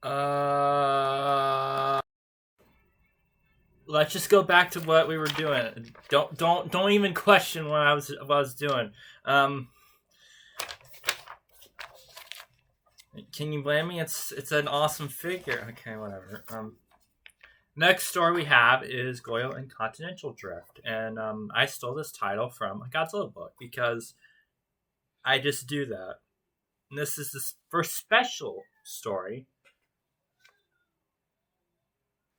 Uh, let's just go back to what we were doing. Don't even question what I was doing. Um, can you blame me? It's an awesome figure. Okay, whatever. Next story we have is Goyle and Continental Drift, and I stole this title from a Godzilla book because I just do that. And this is this first special story.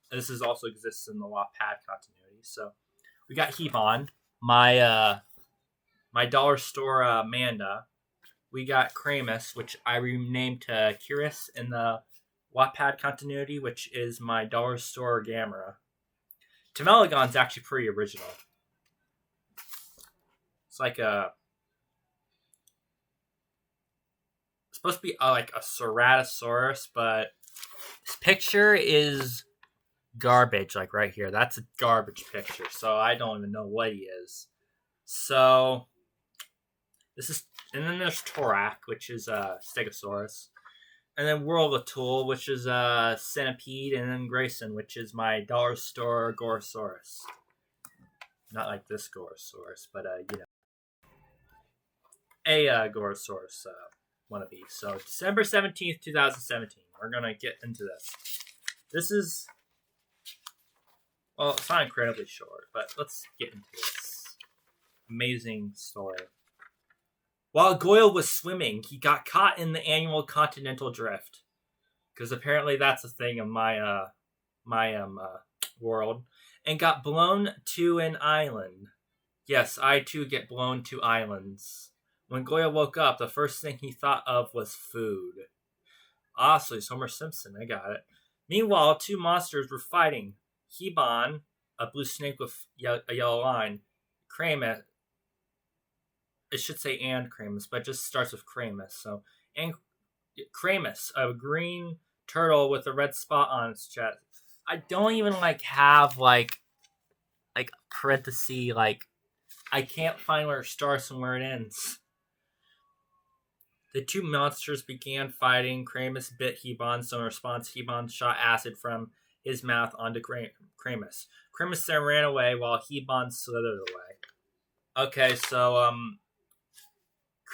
This is also exists in the Wattpad continuity. So we got Hebon, my dollar store Amanda. We got Kramus, which I renamed to Curious in the Wattpad continuity, which is my dollar store Gamera. Tamelagon's actually pretty original. It's like a it's supposed to be like a Ceratosaurus, but this picture is garbage. Like right here, that's a garbage picture. So I don't even know what he is. So this is, and then there's Torak, which is a Stegosaurus, and then Whirl the Tool, which is a Centipede, and then Grayson, which is my dollar store Gorosaurus. Not like this Gorosaurus, but a Gorosaurus wannabe. So December 17th, 2017. We're gonna get into this. This is, well, it's not incredibly short, but let's get into this amazing story. While Goyle was swimming, he got caught in the annual continental drift, because apparently that's a thing in my world, and got blown to an island. Yes, I too get blown to islands. When Goyle woke up, the first thing he thought of was food. Ah, so he's Homer Simpson. I got it. Meanwhile, two monsters were fighting. Hebon, a blue snake with a yellow line. Kramus, it should say and Kramus, but it just starts with Kramus. So, and Kramus, a green turtle with a red spot on its chest. I don't even have like parenthesis, like I can't find where it starts and where it ends. The two monsters began fighting. Kramus bit Hebon, so in response, Hebon shot acid from his mouth onto Kramus. Kramus then ran away while Hebon slithered away. Okay, so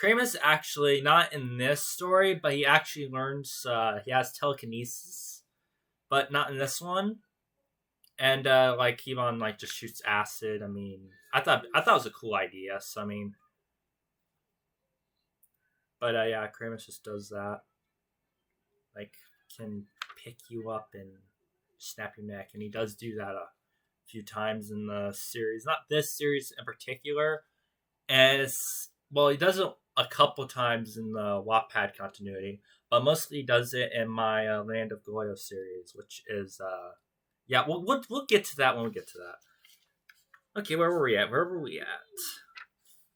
Kramus actually, not in this story, but he actually learns, he has telekinesis, but not in this one. And like Hebon like just shoots acid. I mean, I thought it was a cool idea. So I mean, but yeah, Kramus just does that. Like, can pick you up and snap your neck, and he does do that a few times in the series. Not this series in particular, and it's, well, he does it a couple times in the Wattpad continuity, but mostly he does it in my Land of Goyo series, which is yeah, we'll get to that when we get to that. Okay, where were we at?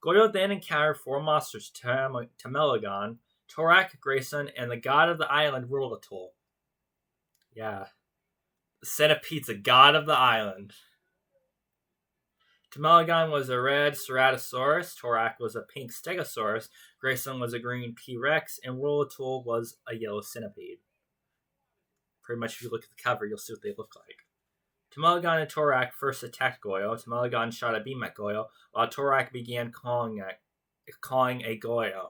Goyo then encountered four monsters: Tamelagon, Torak, Grayson, and the god of the island, Whirlatul. Yeah. The Centipede's a god of the island. Tamelagon was a red Ceratosaurus, Torak was a pink Stegosaurus, Grayson was a green T-Rex, and Whirlatul was a yellow Centipede. Pretty much if you look at the cover, you'll see what they look like. Tamelagon and Torak first attacked Goyo. Tamelagon shot a beam at Goyo, while Torak began calling a Goyo.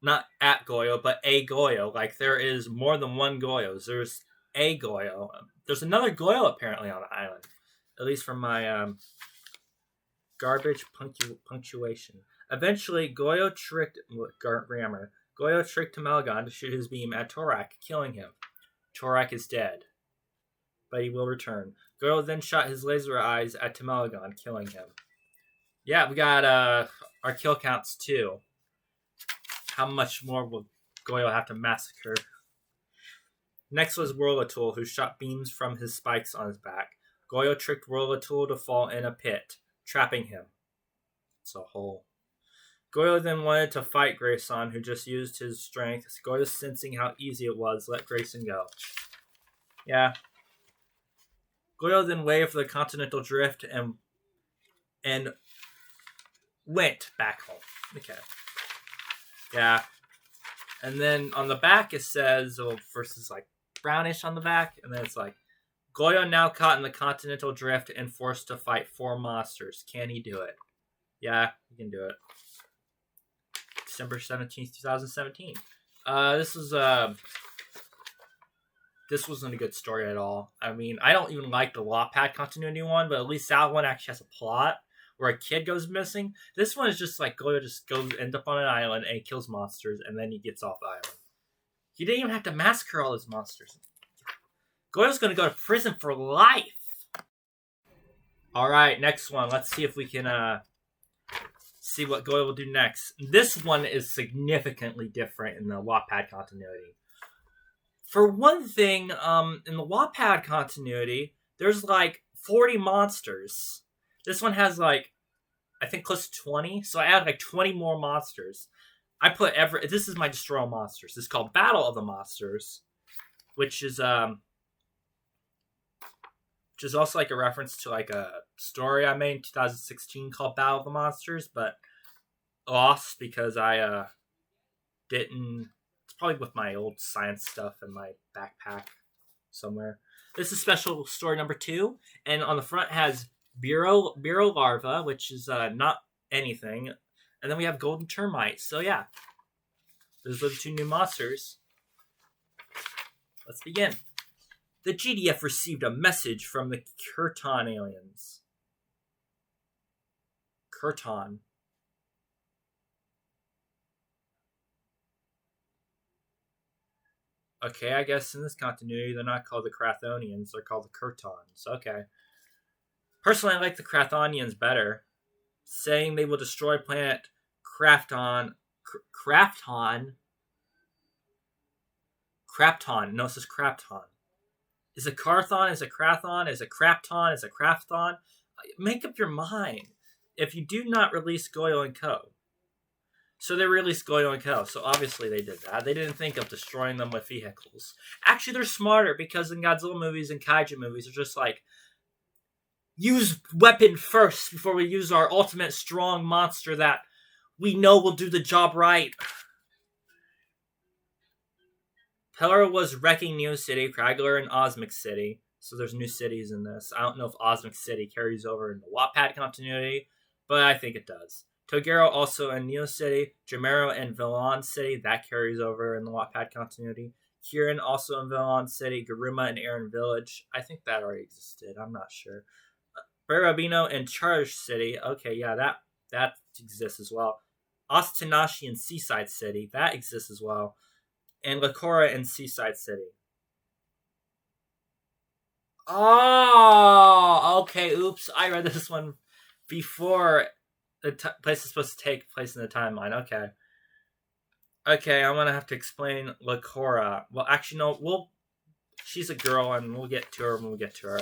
Not at Goyo, but a Goyo. Like, there is more than one Goyo. There's a Goyo. There's another Goyo apparently on the island. At least from my garbage punctuation. Eventually, Goyo tricked grammar. Goyo tricked Tamelagon to shoot his beam at Torak, killing him. Torak is dead, but he will return. Goyo then shot his laser eyes at Tamelagon, killing him. Yeah, we got our kill counts too. How much more will Goyo have to massacre? Next was Whirlatul, who shot beams from his spikes on his back. Goyo tricked Whirlatul to fall in a pit, trapping him. It's a hole. Goyo then wanted to fight Grayson, who just used his strength. Goyo, sensing how easy it was, let Grayson go. Yeah. Goyo then waved for the continental drift and went back home. Okay. Yeah. And then on the back it says, well, first it's like brownish on the back, and then it's like, Goyo now caught in the continental drift and forced to fight 4 monsters. Can he do it? Yeah, he can do it. December 17th, 2017. This wasn't a good story at all. I mean, I don't even like the Wattpad continuity one, but at least that one actually has a plot where a kid goes missing. This one is just like Goyo just ends up on an island and he kills monsters, and then he gets off the island. He didn't even have to massacre all those monsters. Goyo's going to go to prison for life. All right, next one. Let's see if we can see what Goyo will do next. This one is significantly different in the Wattpad continuity. For one thing, in the Wattpad continuity, there's like 40 monsters. This one has like, I think close to 20. So I added like 20 more monsters. This is my Destroy All Monsters. This is called Battle of the Monsters, which is also like a reference to like a story I made in 2016 called Battle of the Monsters, but lost because I didn't. It's probably with my old science stuff in my backpack somewhere. This is special story number 2, and on the front has Bureau Larva, which is not anything, and then we have Golden Termite. So yeah, those are the 2 new monsters. Let's begin. The GDF received a message from the Kurton aliens. Kurton. Okay, I guess in this continuity, they're not called the Krathonians, they're called the Kurtons. Okay. Personally, I like the Krathonians better. Saying they will destroy planet Krafton. No, it says Krafton. Is it Carthon? Is it Krathon? Is it Krafton? Is it Krafton? Make up your mind. If you do not release Goyo and Co. So they released Goyo and Co. So obviously they did that. They didn't think of destroying them with vehicles. Actually, they're smarter because in Godzilla movies and Kaiju movies, they're just like, use weapon first before we use our ultimate strong monster that we know will do the job right. Peller was wrecking Neo City, Kragler, and Osmic City. So there's new cities in this. I don't know if Osmic City carries over in the Wattpad continuity, but I think it does. Togero also in Neo City, Jamero and Villan City, that carries over in the Wattpad continuity. Kieran also in Villan City, Garuma and Aaron Village. I think that already existed. I'm not sure. Barabino and Charge City. Okay, yeah, that exists as well. Ostinashi and Seaside City. That exists as well. And Lakora and Seaside City. Oh, okay, oops. I read this one before the place is supposed to take place in the timeline. Okay, I'm going to have to explain Lakora. Well, actually, no, she's a girl, and we'll get to her when we get to her.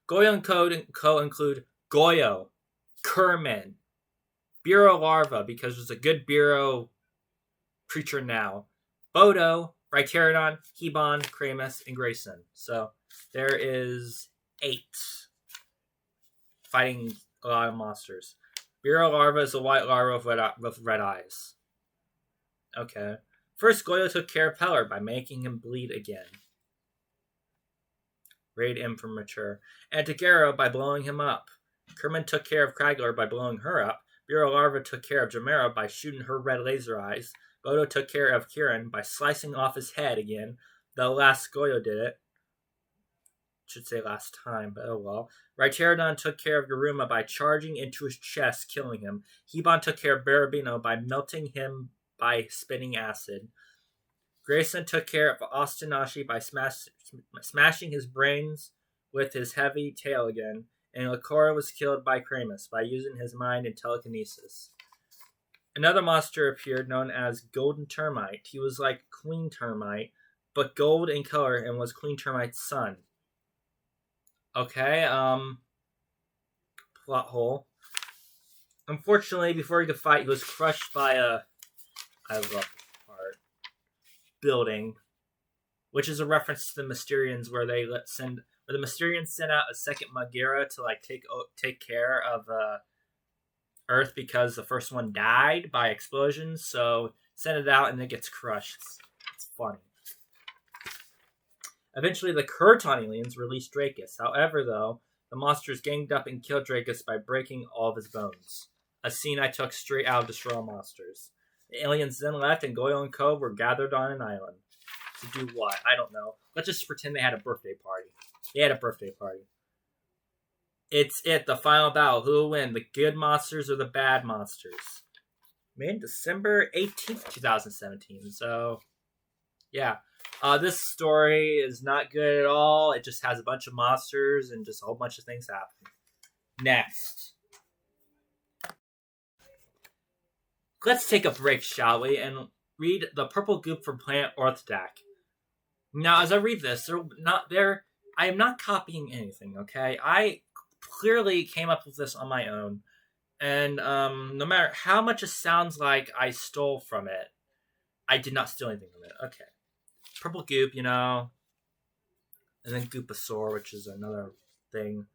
Goyo and Co include Goyo, Kerman, Bureau Larva, because there's a good Bureau creature now, Bodo, Rhyterodon, Hebon, Kramus, and Grayson. So there is 8 fighting a lot of monsters. Bureau Larva is a white larva with red eyes. Okay. First, Goyo took care of Peller by making him bleed again. Raid him for mature. And Togero by blowing him up. Kerman took care of Kragler by blowing her up. Bureau Larva took care of Jamera by shooting her red laser eyes. Bodo took care of Kieran by slicing off his head again. The last Goyo did it. Should say last time, but oh well. Rhyterodon took care of Garuma by charging into his chest, killing him. Hebon took care of Barabino by melting him by spitting acid. Grayson took care of Ostinashi by smashing his brains with his heavy tail again. And Lakora was killed by Kramus by using his mind and telekinesis. Another monster appeared known as Golden Termite. He was like Queen Termite, but gold in color and was Queen Termite's son. Okay, plot hole. Unfortunately, before he could fight, he was crushed by I love this part. Building, which is a reference to the Mysterians, where the Mysterians sent out a second Magira to like take care of Earth because the first one died by explosions. So send it out and it gets crushed. It's funny. Eventually, the Kurton aliens released Drakus. However, though, the monsters ganged up and killed Drakus by breaking all of his bones. A scene I took straight out of Destroy All Monsters. The aliens then left, and Goyle and Co. were gathered on an island. To do what? I don't know. Let's just pretend they had a birthday party. They had a birthday party. It's the final battle. Who will win, the good monsters or the bad monsters? Made December 18th, 2017. So, yeah. This story is not good at all. It just has a bunch of monsters and just a whole bunch of things happening. Next. Let's take a break, shall we, and read The Purple Goop from Planet Orthdak. Now, as I read this, I am not copying anything, okay? I clearly came up with this on my own. And no matter how much it sounds like I stole from it, I did not steal anything from it. Okay. Purple Goop, and then Goopasaur, which is another thing.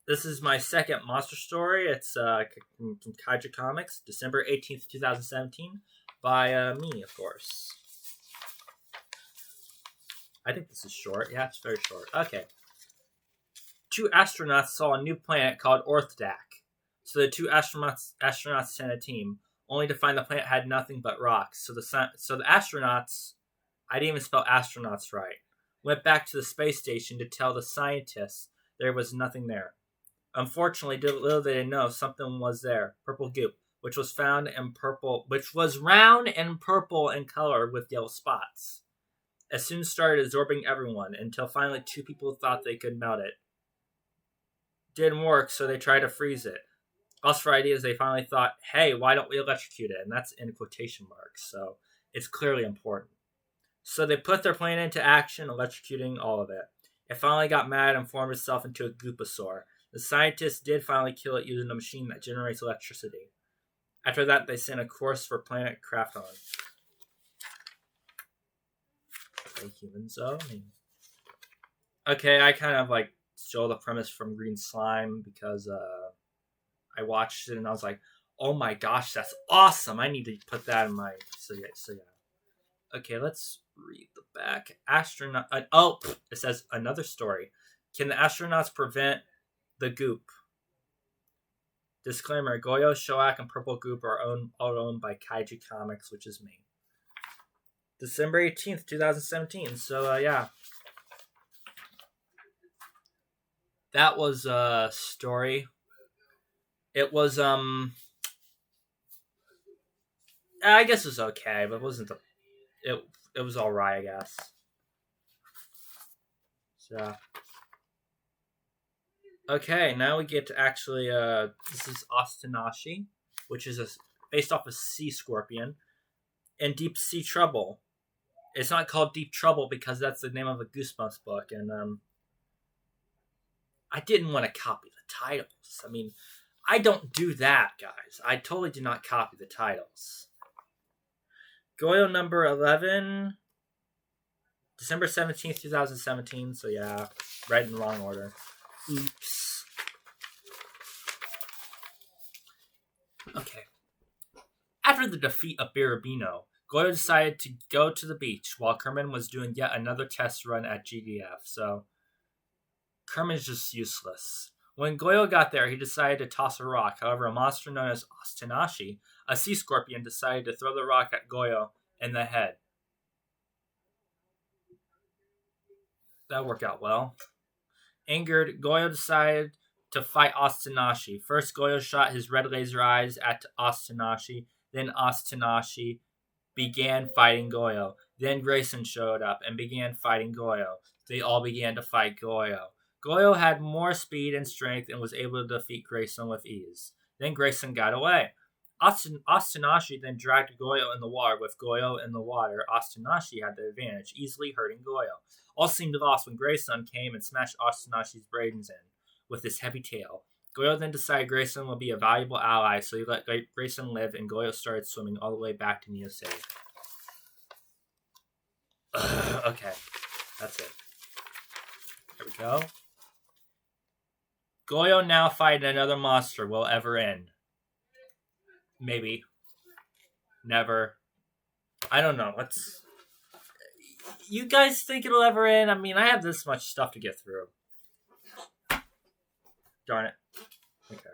This is my second monster story. It's from Goyjoi Comics, December 18th, 2017, by me, of course. I think this is short. Yeah, it's very short. Okay. 2 astronauts saw a new planet called Orthdak. So the 2 astronauts sent a team, only to find the planet had nothing but rocks. So the astronauts, I didn't even spell astronauts right, went back to the space station to tell the scientists there was nothing there. Unfortunately, little they didn't know, something was there. Purple goop, which was round and purple in color with yellow spots. It soon started absorbing everyone until finally 2 people thought they could melt it. Didn't work, so they tried to freeze it. Us for ideas, they finally thought, hey, why don't we electrocute it? And that's in quotation marks, so it's clearly important. So they put their plan into action, electrocuting all of it. It finally got mad and formed itself into a Goopasaur. The scientists did finally kill it using a machine that generates electricity. After that, they sent a course for planet Krafton. Okay, humans, though. Okay, I kind of stole the premise from Green Slime because I watched it and I was like, oh my gosh, that's awesome. I need to put that in my... So yeah. Okay, let's read the back. It says another story. Can the astronauts prevent the goop? Disclaimer, Goyo, Shoak, and Purple Goop are all owned by Goyjoi Comics, which is me. December 18th, 2017. So, yeah. That was a story. It was, I guess it was okay, but it wasn't it was alright, I guess. So, okay, now we get to actually, this is Ostinashi, which is based off a sea scorpion, and Deep Sea Trouble. It's not called Deep Trouble because that's the name of a Goosebumps book, and, I didn't want to copy the titles. I mean, I don't do that, guys. I totally did not copy the titles. Goyo number 11, December 17th, 2017. So, yeah, right in the wrong order. Oops. Okay. After the defeat of Birubino, Goyo decided to go to the beach while Kerman was doing yet another test run at GDF. So, Kerman's just useless. When Goyo got there, he decided to toss a rock. However, a monster known as Ostinashi, a sea scorpion, decided to throw the rock at Goyo in the head. That worked out well. Angered, Goyo decided to fight Ostinashi. First, Goyo shot his red laser eyes at Ostinashi. Then Ostinashi began fighting Goyo. Then Grayson showed up and began fighting Goyo. They all began to fight Goyo. Goyo had more speed and strength and was able to defeat Grayson with ease. Then Grayson got away. Ostinashi then dragged Goyo in the water. With Goyo in the water, Ostinashi had the advantage, easily hurting Goyo. All seemed lost when Grayson came and smashed Ostinashi's brains in with his heavy tail. Goyo then decided Grayson would be a valuable ally, so he let Grayson live, and Goyo started swimming all the way back to Neo City. Okay, that's it. There we go. Goyo now fighting another monster will ever end. Maybe. Never. I don't know. You guys think it'll ever end? I mean, I have this much stuff to get through. Darn it. Okay.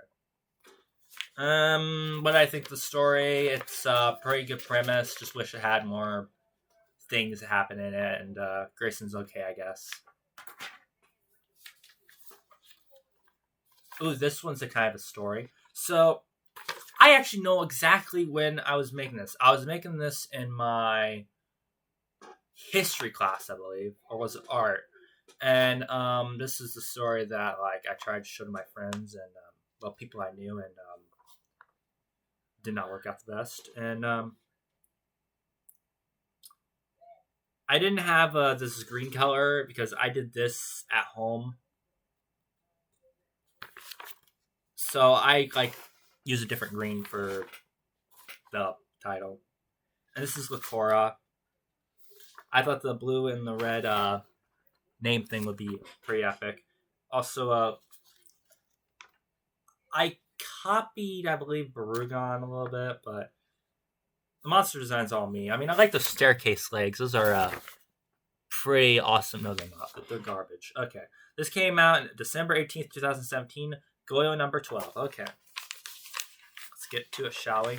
What I think of the story, it's a pretty good premise. Just wish it had more things happen in it, and Grayson's okay, I guess. Ooh, this one's a kind of a story. So, I actually know exactly when I was making this. I was making this in my history class, I believe, or was it art? And this is the story that like I tried to show to my friends and well, people I knew, and did not work out the best. And I didn't have this green color because I did this at home, so I like use a different green for the title. And this is Lakora. I thought the blue and the red name thing would be pretty epic. Also, I copied, I believe, Barugon a little bit, but the monster design's all me. I mean, I like the staircase legs. Those are pretty awesome. No, they're not. They're garbage. Okay. This came out December 18th, 2017. Goyjoi number 12. Okay. Let's get to it, shall we?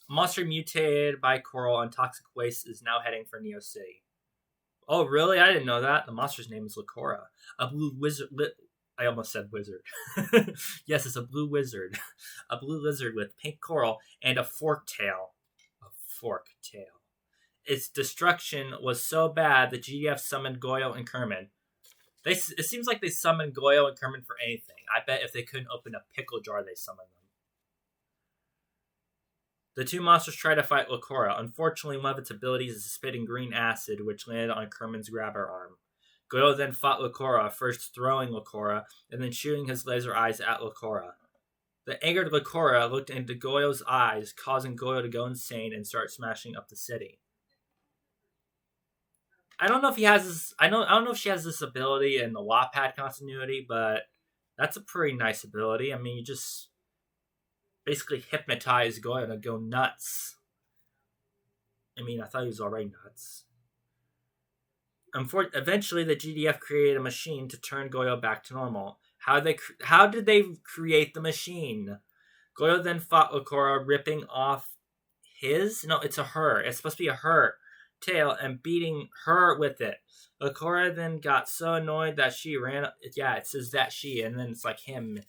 A monster mutated by coral and toxic waste is now heading for Neo City. Oh, really? I didn't know that. The monster's name is Lakora. A blue wizard... I almost said wizard. Yes, it's a blue wizard. A blue lizard with pink coral and a fork tail. A fork tail. Its destruction was so bad that GDF summoned Goyjoi and Kerman. It seems like they summoned Goyjoi and Kerman for anything. I bet if they couldn't open a pickle jar, they summoned them. The two monsters try to fight Lakora. Unfortunately, one of its abilities is spitting green acid, which landed on Kerman's grabber arm. Goyjoi then fought Lakora, first throwing Lakora, and then shooting his laser eyes at Lakora. The angered Lakora looked into Goyo's eyes, causing Goyjoi to go insane and start smashing up the city. I don't know if he has this. I don't know if she has this ability in the Wattpad continuity, but that's a pretty nice ability. I mean, you just basically hypnotize Goyjoi to go nuts. I mean, I thought he was already nuts. Eventually, the GDF created a machine to turn Goyjoi back to normal. How did they create the machine? Goyjoi then fought Lakora, ripping off his... No, it's a her. It's supposed to be a her tail and beating her with it. Lakora then got so annoyed that she ran... Yeah, it says that she, and then it's like him.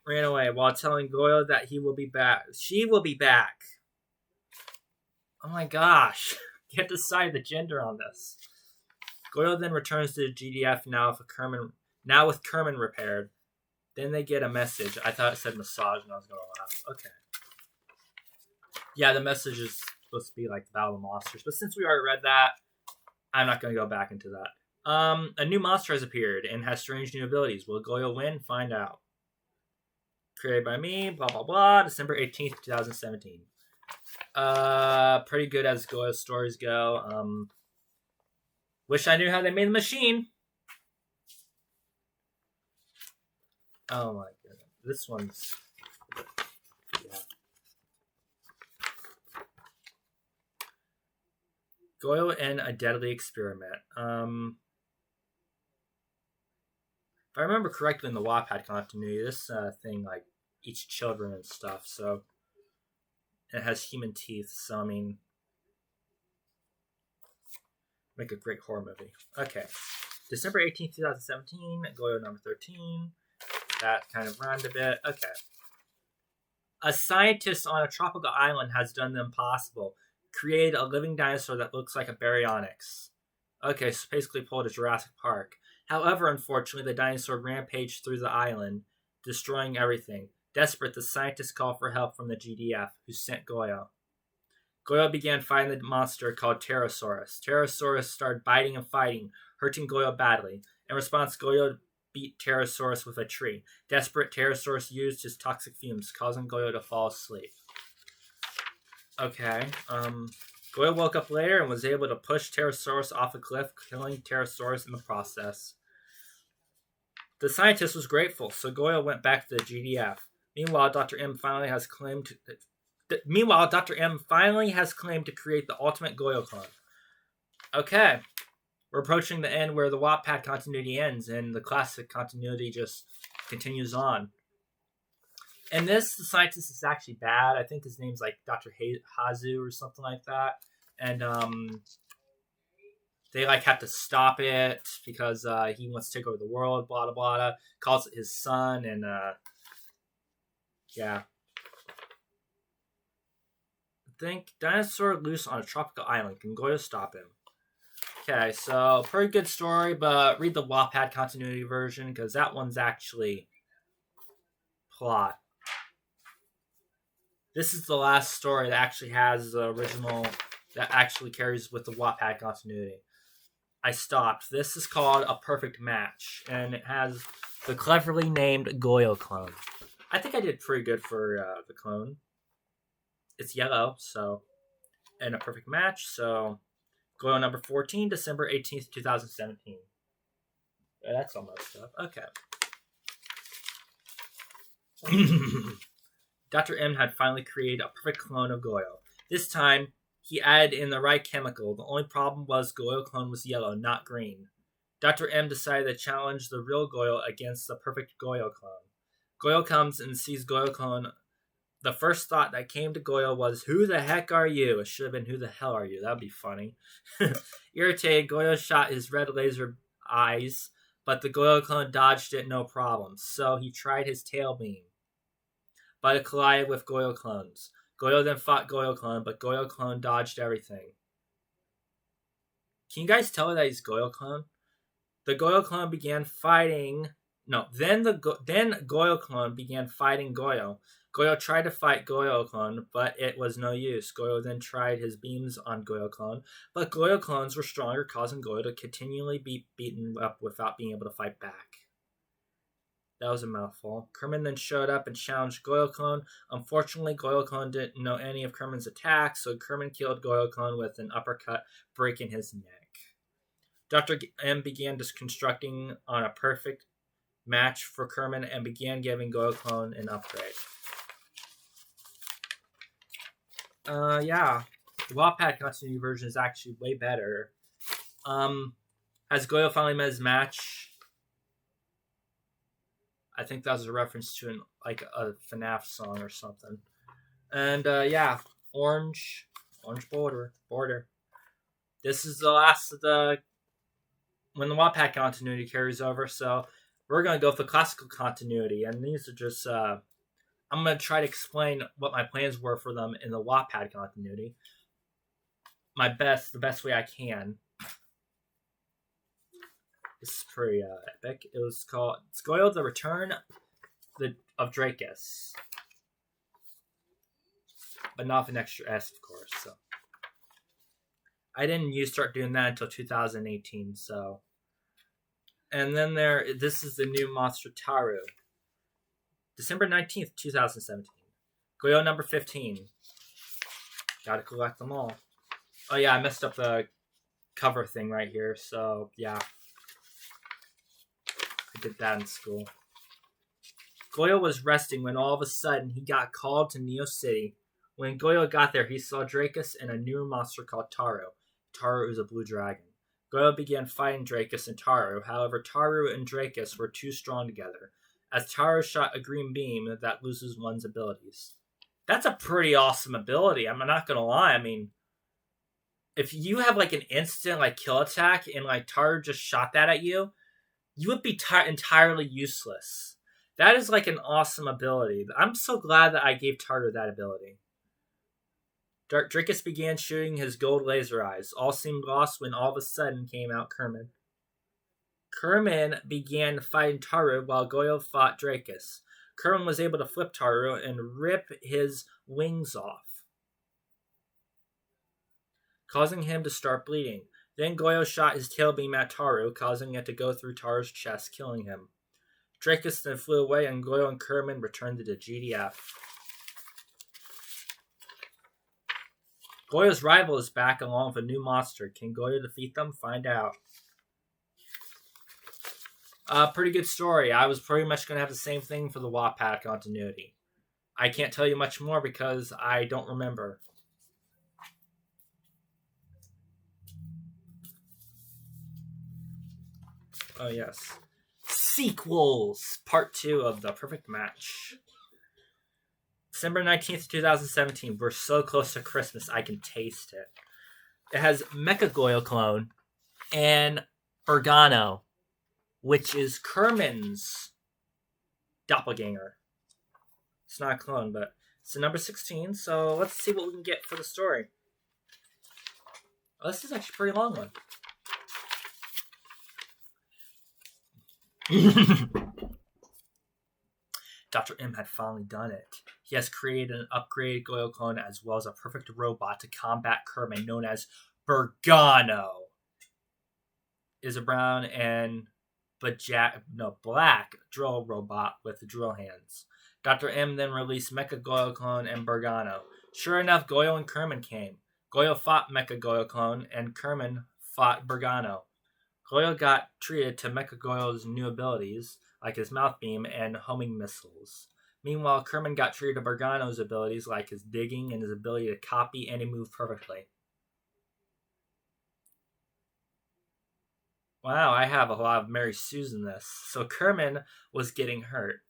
Ran away while telling Goyjoi that he will be back. She will be back. Oh my gosh. You have to decide the gender on this. Goyjoi then returns to the GDF now with Kerman repaired. Then they get a message. I thought it said massage and I was going to laugh. Okay. Yeah, the message is supposed to be like the Battle of Monsters. But since we already read that, I'm not going to go back into that. A new monster has appeared and has strange new abilities. Will Goyjoi win? Find out. Created by me, blah, blah, blah. December 18th, 2017. Pretty good as Goyjoi stories go. Wish I knew how they made the machine. Oh my goodness. This one's... Yeah. Goyjoi and a deadly experiment. If I remember correctly in the Wattpad continuity, this thing like eats children and stuff, so it has human teeth, so I mean, make a great horror movie. Okay. December 18th, 2017, Goyjoi number 13. That kind of rhymed a bit. Okay. A scientist on a tropical island has done the impossible. Created a living dinosaur that looks like a baryonyx. Okay, so basically pulled a Jurassic Park. However, unfortunately, the dinosaur rampaged through the island, destroying everything. Desperate, the scientists called for help from the GDF, who sent Goyjoi. Goyjoi began fighting the monster called Pterosaurus. Pterosaurus started biting and fighting, hurting Goyjoi badly. In response, Goyjoi beat Pterosaurus with a tree. Desperate, Pterosaurus used his toxic fumes, causing Goyjoi to fall asleep. Okay, Goyjoi woke up later and was able to push Pterosaurus off a cliff, killing Pterosaurus in the process. The scientist was grateful, so Goyjoi went back to the GDF. Meanwhile, Dr. M finally has claimed Meanwhile, Dr. M finally has claimed to create the ultimate Goyo clone. Okay, we're approaching the end where the Wattpad continuity ends and the classic continuity just continues on. And this, the scientist is actually bad. I think his name's like Dr. Hazu or something like that. And they like have to stop it because he wants to take over the world, blah, blah, blah. Calls it his son, and yeah. Think dinosaur loose on a tropical island. Can Goyo stop him? Okay, so pretty good story, but read the Wattpad continuity version because that one's actually plot. This is the last story that actually has the original, that actually carries with the Wattpad continuity. I stopped. This is called A Perfect Match, and it has the cleverly named Goyo clone. I think I did pretty good for the clone. It's yellow, so, and A Perfect Match, so Goyo number 14, December 18th, 2017. That's all my stuff. Okay. Dr. M had finally created a perfect clone of Goyo. This time, he added in the right chemical. The only problem was Goyo clone was yellow, not green. Dr. M decided to challenge the real Goyo against the perfect Goyo clone. Goyo comes and sees Goyo clone. The first thought that came to Goyo was, "Who the heck are you?" It should have been, "Who the hell are you?" That would be funny. Irritated, Goyo shot his red laser eyes, but the Goyo clone dodged it no problem. So he tried his tail beam, but it collided with Goyo clones. Goyo then fought Goyo clone, but Goyo clone dodged everything. Can you guys tell that he's Goyo clone? The Goyo clone began fighting. No, then Goyo clone began fighting Goyo. Goyo tried to fight Goyo clone, but it was no use. Goyo then tried his beams on Goyo clone, but Goyo clones were stronger, causing Goyo to continually be beaten up without being able to fight back. That was a mouthful. Kerman then showed up and challenged Goyo clone. Unfortunately, Goyo clone didn't know any of Kerman's attacks, so Kerman killed Goyo clone with an uppercut, breaking his neck. Dr. M began constructing on a perfect match for Kerman and began giving Goyo clone an upgrade. Yeah. The Wattpad continuity version is actually way better. Has Goyo finally met his match? I think that was a reference to a FNAF song or something. And yeah, orange border. This is the last of the when the Wattpad continuity carries over. So we're gonna go with the classical continuity, and these are just I'm gonna try to explain what my plans were for them in the Wattpad continuity. The best way I can. This is pretty epic. It was called Goyo: The Return of Dracus, but not with an extra S, of course. So I didn't start doing that until 2018. So, and then this is the new monster Taru, December 19th, 2017. Goyo number 15. Gotta collect them all. Oh yeah, I messed up the cover thing right here. So yeah. I did that in school. Goyo was resting when all of a sudden he got called to Neo City. When Goyo got there, he saw Dracus and a new monster called Taru. Taru is a blue dragon. Goyo began fighting Dracus and Taru. However, Taru and Dracus were too strong together, as Taru shot a green beam that loses one's abilities. That's a pretty awesome ability. I'm not gonna lie. I mean, if you have like an instant kill attack and Taru just shot that at you, you would be entirely useless. That is an awesome ability. I'm so glad that I gave Taru that ability. Dracus began shooting his gold laser eyes. All seemed lost when all of a sudden came out Kerman. Kerman began fighting Taru while Goyo fought Dracus. Kerman was able to flip Taru and rip his wings off, causing him to start bleeding. Then Goyo shot his tail beam at Taru, causing it to go through Taru's chest, killing him. Dracus then flew away, and Goyo and Kerman returned to the GDF. Goyo's rival is back along with a new monster. Can Goyo defeat them? Find out. Pretty good story. I was pretty much going to have the same thing for the Wattpad continuity. I can't tell you much more because I don't remember. Oh, yes. Sequels! Part 2 of The Perfect Match. December 19th, 2017. We're so close to Christmas, I can taste it. It has Mecha Goyo Clone and Bergano, which is Kerman's doppelganger. It's not a clone, but it's the number 16, so let's see what we can get for the story. Oh, this is actually a pretty long one. Dr. M had finally done it. He has created an upgraded Goyo clone as well as a perfect robot to combat Kerman known as Bergano. Is a brown and black drill robot with drill hands. Dr. M then released Mecha Goyo Clone and Bergano. Sure enough, Goyo and Kerman came. Goyo fought Mecha Goyo Clone, and Kerman fought Bergano. Goyo got treated to Mecha Goyo's new abilities, like his mouth beam and homing missiles. Meanwhile, Kerman got treated to Bergano's abilities, like his digging and his ability to copy any move perfectly. Wow, I have a lot of Mary Sues in this. So Kerman was getting hurt.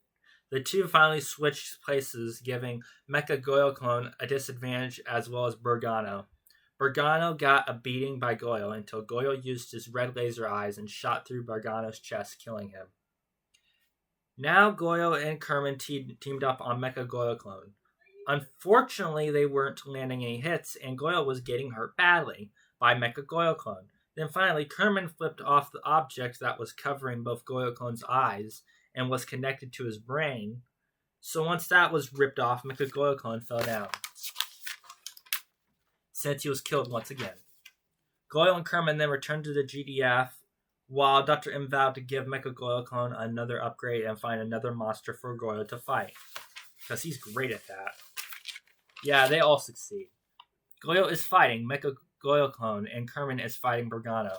The two finally switched places, giving Mecha Goyo Clone a disadvantage as well as Bergano. Bergano got a beating by Goyo until Goyo used his red laser eyes and shot through Bergano's chest, killing him. Now Goyo and Kerman teamed up on Mecha Goyo Clone. Unfortunately, they weren't landing any hits, and Goyo was getting hurt badly by Mecha Goyo Clone. Then finally, Kerman flipped off the object that was covering both Goyo Clone's eyes and was connected to his brain. So once that was ripped off, Mecha Goyo Clone fell down, since he was killed once again. Goyo and Kerman then returned to the GDF, while Dr. M vowed to give Mecha Goyo Clone another upgrade and find another monster for Goyo to fight, because he's great at that. Yeah, they all succeed. Goyo is fighting Mecha Goyo Clone, and Kerman is fighting Bergano.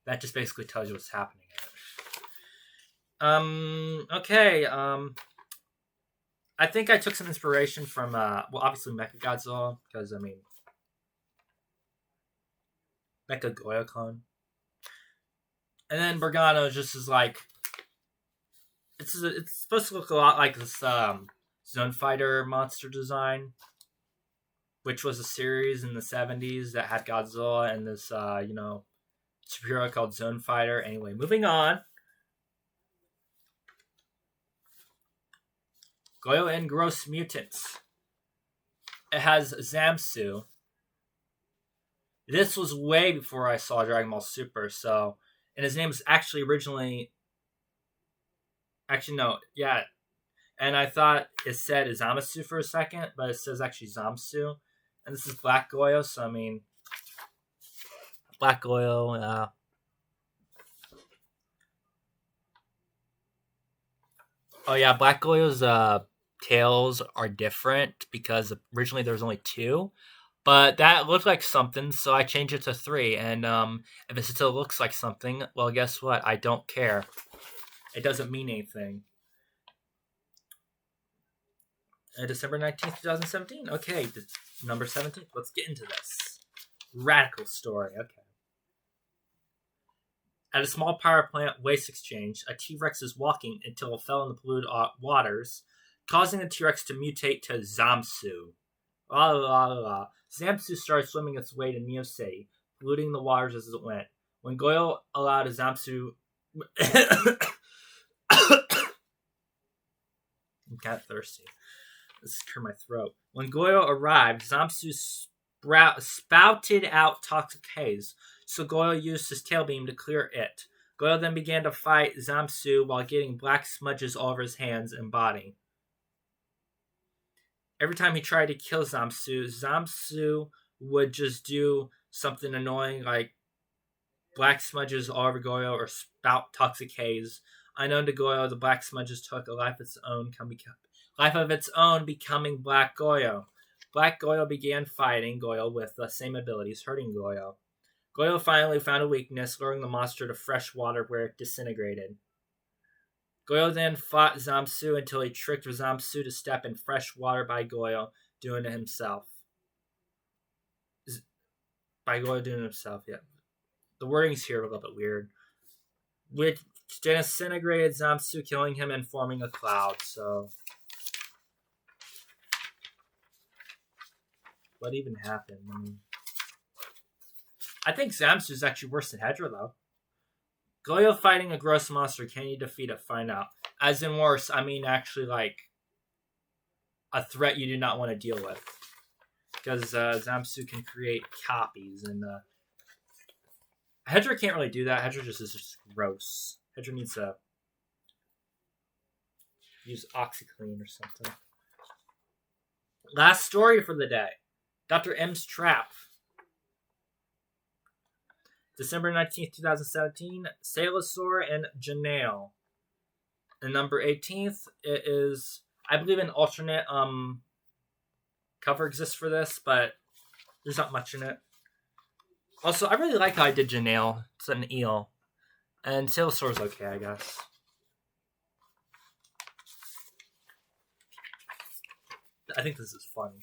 That just basically tells you what's happening. Okay. I think I took some inspiration from, obviously Mechagodzilla, because, Mecha Goyo Clone. And then Bergano just is like, it's supposed to look a lot like this, Zone Fighter monster design, which was a series in the 70s that had Godzilla and this, superhero called Zone Fighter. Anyway, moving on. Goyo and Gross Mutants. It has Zamsu. This was way before I saw Dragon Ball Super, so... And his name is actually originally... Actually, no. Yeah. And I thought it said Zamasu for a second, but it says actually Zamsu. And this is Black Goyo, so Black Goyo, Oh yeah, Black Goyo's tails are different because originally there was only 2. But that looked like something, so I changed it to 3. And if it still looks like something, well, guess what? I don't care. It doesn't mean anything. December 19th, 2017. Okay, number 17. Let's get into this. Radical story. Okay. At a small power plant waste exchange, a T-Rex is walking until it fell in the polluted waters, causing the T-Rex to mutate to Zamsu. La la la la. Zamsu started swimming its way to Neo City, polluting the waters as it went. When Goyo allowed Zamsu... I'm kind of thirsty. Let's clear my throat. When Goyo arrived, Zamsu spouted out toxic haze, so Goyo used his tail beam to clear it. Goyo then began to fight Zamsu while getting black smudges all over his hands and body. Every time he tried to kill Zamsu, Zamsu would just do something annoying like black smudges all over Goyo or spout toxic haze. Unknown to Goyo, the black smudges took a life of its own, becoming Black Goyo. Black Goyo began fighting Goyo with the same abilities, hurting Goyo. Goyo finally found a weakness, luring the monster to fresh water where it disintegrated. Goyo then fought Zamsu until he tricked Zamsu to step in fresh water by Goyo doing it himself. By Goyo doing it himself, yeah. The wording's here a little bit weird. Which disintegrated Zamsu, killing him and forming a cloud, so... What even happened? I think Zamsu's actually worse than Hedra, though. Goyo fighting a gross monster. Can you defeat it? Find out. As in worse, I mean actually like a threat you do not want to deal with. Because Zamsu can create copies, and Hedra can't really do that. Hedra just is just gross. Hedra needs to use OxyClean or something. Last story for the day. Dr. M's Trap. December 19th, 2017. Salisaur and Janail. And number 18th, it is, I believe an alternate cover exists for this, but there's not much in it. Also, I really like how I did Janail. It's an eel. And Salisaur's okay, I guess. I think this is funny.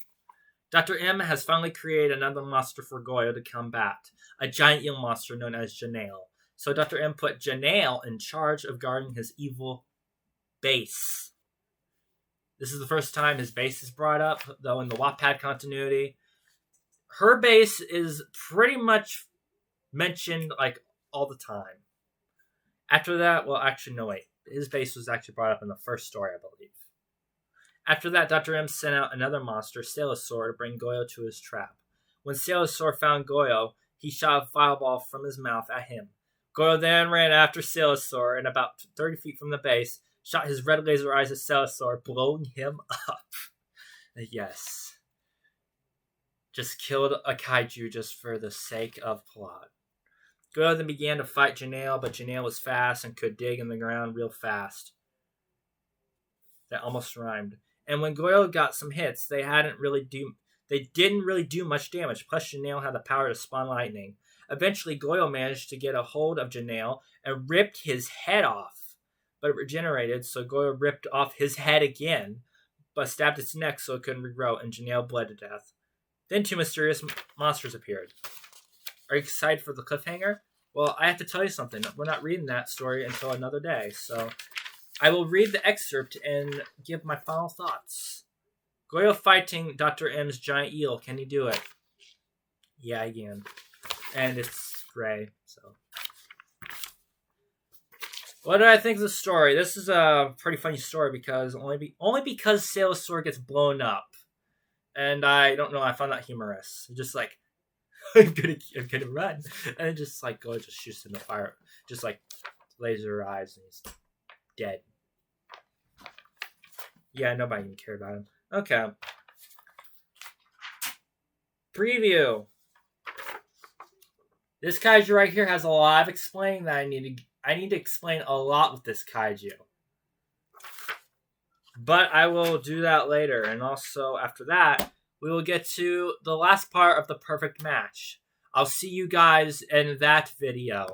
Dr. M has finally created another monster for Goyo to combat. A giant eel monster known as Janail. So Dr. M put Janail in charge of guarding his evil base. This is the first time his base is brought up, though in the Wattpad continuity. Her base is pretty much mentioned like all the time. After that, well, actually, no, wait. His base was actually brought up in the first story, I believe. After that, Dr. M sent out another monster, Salisaur, to bring Goyo to his trap. When Salisaur found Goyo, he shot a fireball from his mouth at him. Goyo then ran after Salisaur, and about 30 feet from the base, shot his red laser eyes at Salisaur, blowing him up. Yes. Just killed a kaiju just for the sake of plot. Goyo then began to fight Janail, but Janail was fast and could dig in the ground real fast. That almost rhymed. And when Goyo got some hits, they didn't really do much damage. Plus, Janail had the power to spawn lightning. Eventually, Goyo managed to get a hold of Janail and ripped his head off. But it regenerated, so Goyo ripped off his head again, but stabbed its neck so it couldn't regrow, and Janail bled to death. Then two mysterious monsters appeared. Are you excited for the cliffhanger? Well, I have to tell you something. We're not reading that story until another day, so I will read the excerpt and give my final thoughts. Goyo fighting Dr. M's giant eel. Can he do it? Yeah, I can. And it's gray, so. What did I think of the story? This is a pretty funny story because only because Salisaur gets blown up. And I don't know, I found that humorous. Just like, I'm gonna run. And it just like Goyo just shoots in the fire. Just like laser eyes and he's dead. Yeah, nobody even cared about him. Okay. Preview. This kaiju right here has a lot of explaining that I need to explain a lot with this kaiju. But I will do that later. And also, after that, we will get to the last part of the perfect match. I'll see you guys in that video.